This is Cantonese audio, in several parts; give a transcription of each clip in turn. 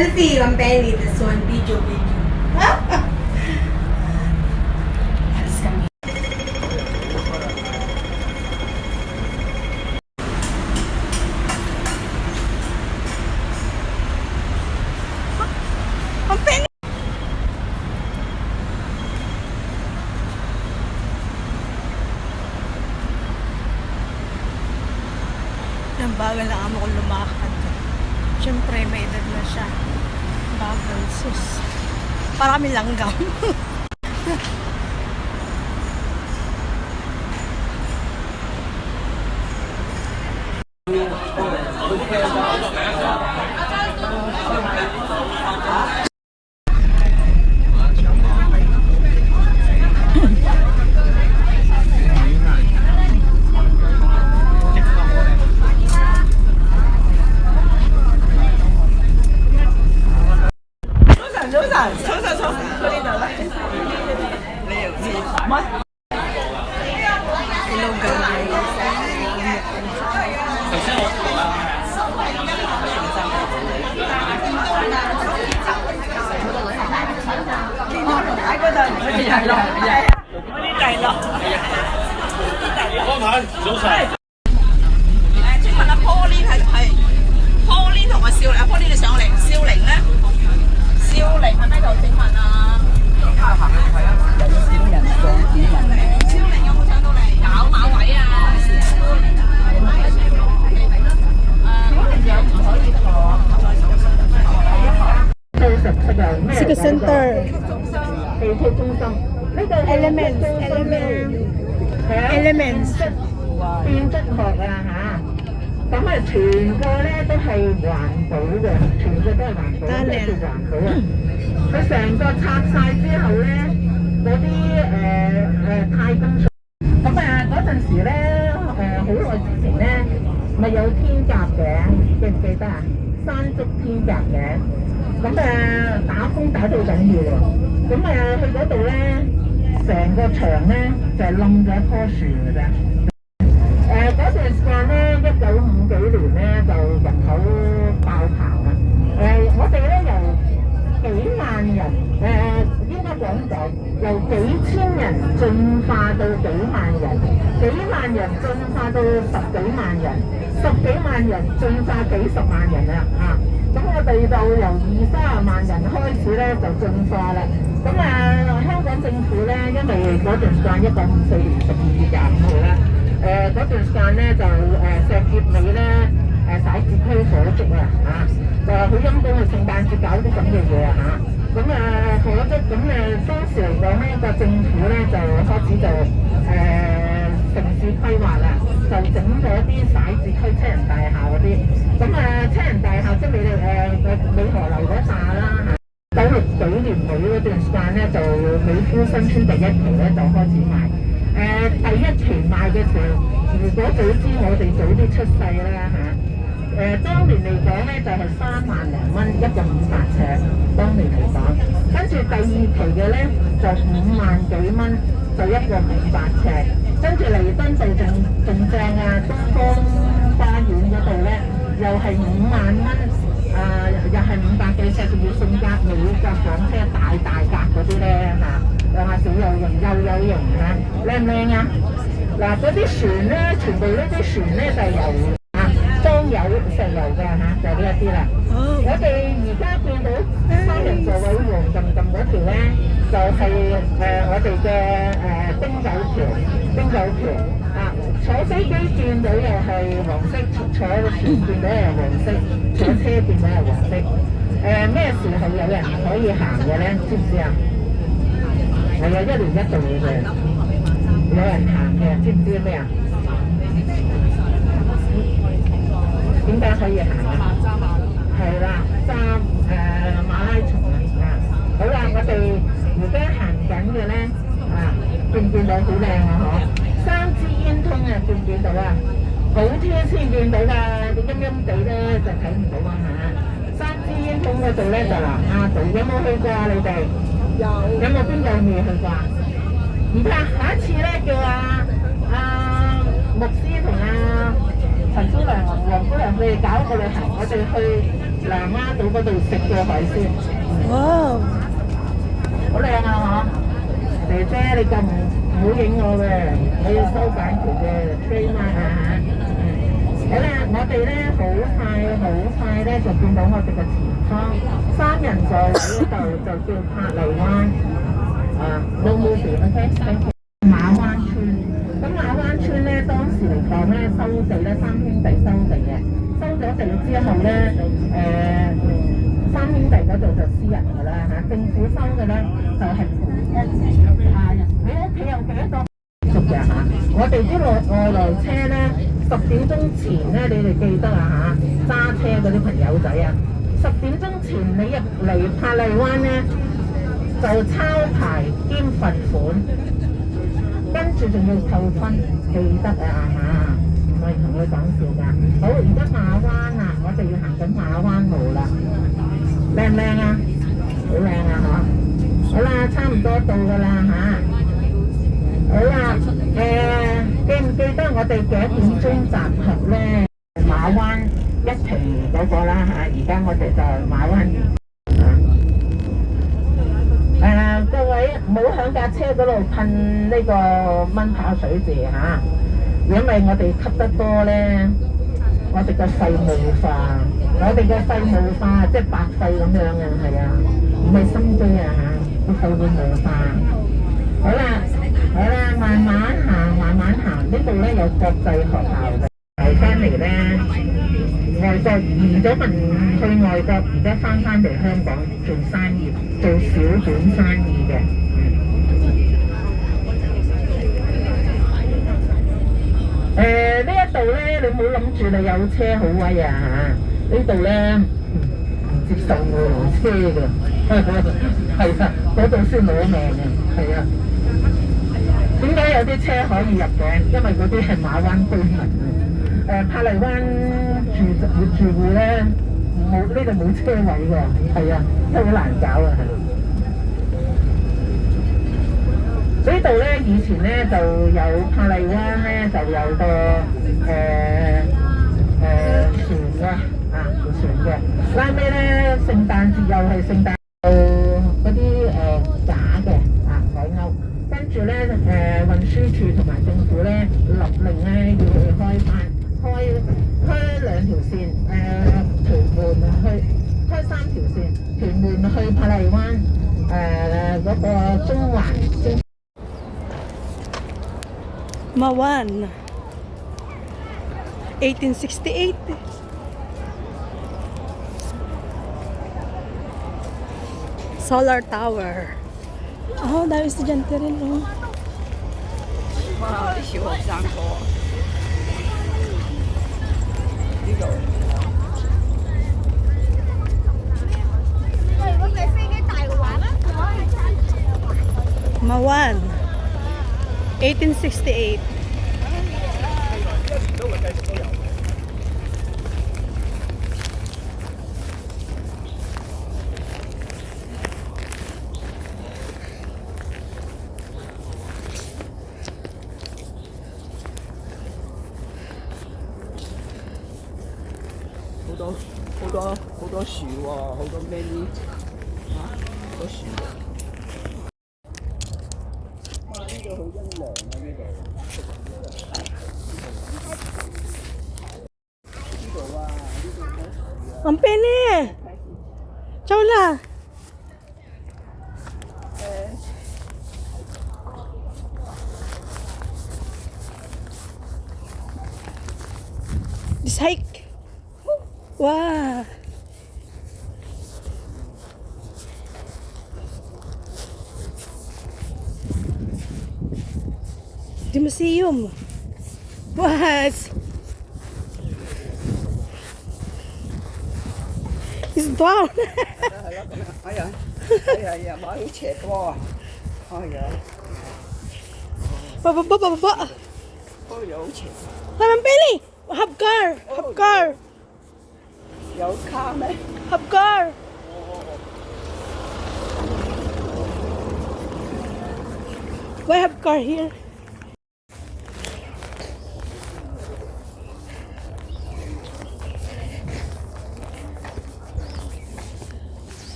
Selfie lang Benny, this one video. Alas kami. Ang pengi! Nang bagal na amo kong lumakad. Siyempre, may edad na siya. Bagal, sus. Para kami langgam.早晨。請問阿 Pauline 係 Pauline 同阿少玲，阿 Pauline 你上嚟，少玲咧？少玲喺咩度？請問啊？少玲有冇上到嚟？有馬位啊！City Center. Elements. 建築學啊嚇，咁啊全個咧都係環保嘅，全個都係環保，即係環保啊！佢成個拆晒之後咧，嗰啲太空船，咁啊嗰陣時咧好耐之前咧，咪有天鴿嘅，記唔記得啊？山竹天鴿嘅，咁打風打到緊要喎，咁去嗰度咧。成個場咧就係冧咗一棵樹嘅啫。嗰段時間咧，1950幾年咧就人口爆棚啦。我哋咧由幾萬人，應該講由幾千人進化到幾萬人，幾萬人進化到十幾萬人，十幾萬人進化幾十萬人啦嚇。咁我哋就由20-30萬人開始咧就進化啦。咁香港政府咧，因為嗰段時間1954年12月25號啦，嗰段時間咧就石硤尾咧徙置區火燭啊嚇，就好陰公嘅聖誕節搞啲咁嘅嘢啊嚇，咁火燭咁當時嚟講呢個政府咧就開始就城市規劃啦，就整咗啲徙置區七人大廈嗰啲，咁七人大廈即係美河樓嗰扎啦嚇。960年尾嗰段時間咧，就美孚新村第一期咧就開始賣。第一期賣嘅時候，如果早知我哋早啲出世啦嚇。當年嚟講咧就係3萬零蚊一個500尺，當年嚟講。跟住第二期嘅咧就5萬幾蚊就一個500尺。跟住彌敦道仲正啊，東方花園嗰度咧又係5萬蚊。又係500幾尺，仲要送格美國房車大格嗰啲咧嚇，又係小有型又有型嚇，靚唔靚啊？嗱，嗰啲船咧，全部呢啲船咧就係油裝有石油嘅嚇，就呢一啲啦。我哋而家見到3人座位黃咁嗰條咧，就係我哋嘅汀九橋啊。坐飛機見到又係黃色，坐船見到又係黃色，坐車見到係黃色。咩時候有人可以行嘅咧？知唔知啊？係啊，1年1度嘅，有人行嘅，知唔知咩啊？點解可以行啊？係啦，揸馬拉松啊！好啦，我哋而家行緊嘅咧見唔見到好靚啊？嗬！3支煙通啊，見唔見到啊？好天先見到㗎，你陰陰地咧就睇唔到啊嚇。3支煙通嗰度咧就南丫島，有冇去過啊？你哋有冇邊個未去過啊？唔怕，下一次咧叫牧師同陳姑娘、黃姑娘佢哋搞一個旅行，我哋去南丫島嗰度食嘅海鮮，哇！好靚啊嗬！姐姐你咁唔好影我嘅，我要收版權嘅trademark啊嚇。好啦，我哋咧好快咧就見到我哋嘅前方3人座位嗰度就叫珀麗灣no movie，OK，thank you。馬灣村，咁馬灣村咧當時嚟講咧收地咧3兄弟收地嘅，收咗地之後咧3兄弟嗰度就私人㗎啦嚇，政府收嘅咧就係你屋企有幾多個熟嘅嚇？我哋啲外來車咧10點鐘前咧，你哋記得啊嚇，揸車嗰啲朋友仔啊，10點鐘前你入嚟珀麗灣咧就抄牌兼罰款。跟住仲要扣分，記得啊嚇，唔係同佢講笑㗎。好，而家馬灣啦，我哋要行緊馬灣路啦，靚唔靚啊？好靚啊嗬！好啦，差唔多到㗎啦嚇。好啦，記唔記得我哋幾點鐘集合咧？馬灣一期嗰個啦嚇，而家我哋就馬灣各位唔好喺架車嗰度噴呢個蚊泡水字嚇，因為我哋吸得多咧，我哋個肺霧化，我哋個肺霧化即係白肺咁樣嘅，係啊，唔係心肌啊嚇，個肺會霧化。好啦，慢慢行，呢度咧有國際學校嘅，嚟翻嚟咧，外國移咗民去外國，而家翻嚟香港做生意，做小本生意嘅。呢一度咧，你唔好諗住你有車好威啊嚇！呢度咧唔接受外來車嘅，係啊，嗰度先攞命嘅，係啊。點解有啲車可以入嘅？因為嗰啲係馬灣居民啊。珀麗灣住戶咧，呢度冇車位㗎，係啊，都好難搞啊，係。呢度咧以前咧就有珀麗灣咧就有個船嘅，拉尾咧聖誕節又係聖誕嗰啲假嘅海鷗，跟住咧運輸處同埋政府咧立令咧要去開2條線，屯門去開3條線，屯門去珀麗灣嗰個中環。Mawan 1868 Solar Tower. Dami estudyante rin, no? Wow, 啲小學生哥呢度。喂，如果比飛機大嘅話咧，Mawan 1868.好多樹喎，好多咩呢？好多樹。哇！呢度好陰涼啊！呢度。呢度啊，呢度好樹啊。Ang pili! Ciao la! This hike! Wow! The museum! What? It's down! 係啊，買好斜坡啊！係啊，Baba! 嗰度又好斜。Ang pili! Habgar! 有卡咩？ Habgar! Why Habgar here?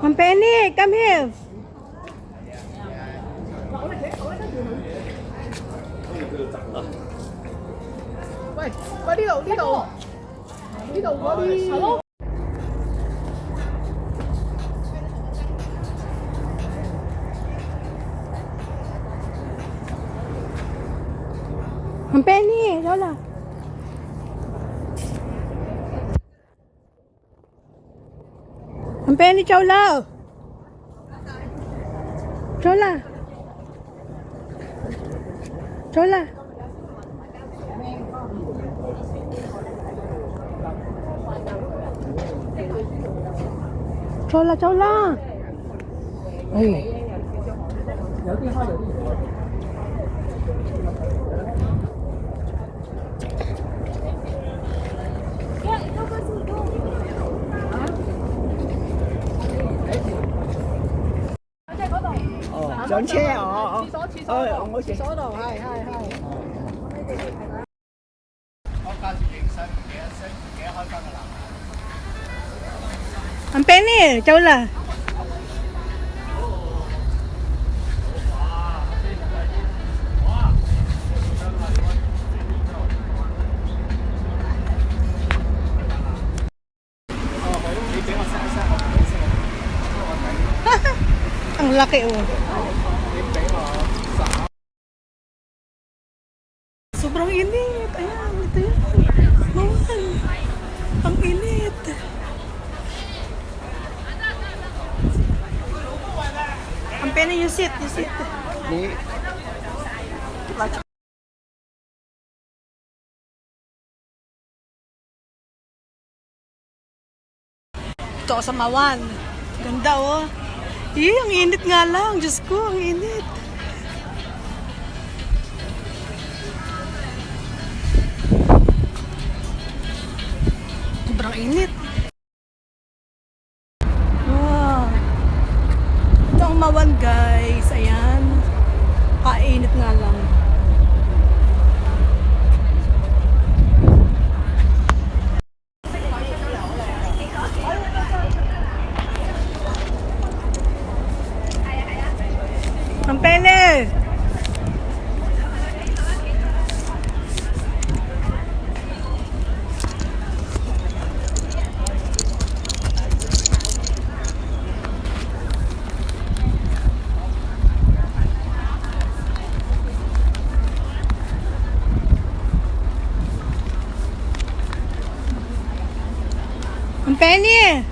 Ma'am Penny, come here. Ma'am Penny, Lola. Ma'am Penny, chow lao. Chow la. Chow la. Chow la, chow la. Ay. Ang Penny, chow la. Ang laki oh. Sobrang init. Ayan, ito yun. Bawal. Ang init. Ang Penny, you sit, you sit. Ito sa Mawan. Ganda oh. Ang init nga lang. Diyos ko, ang init. Sobrang init. Wow. Ito ang Mawan, guys. Ayan. Kainit nga lang. Ang Penny! Ang Penny!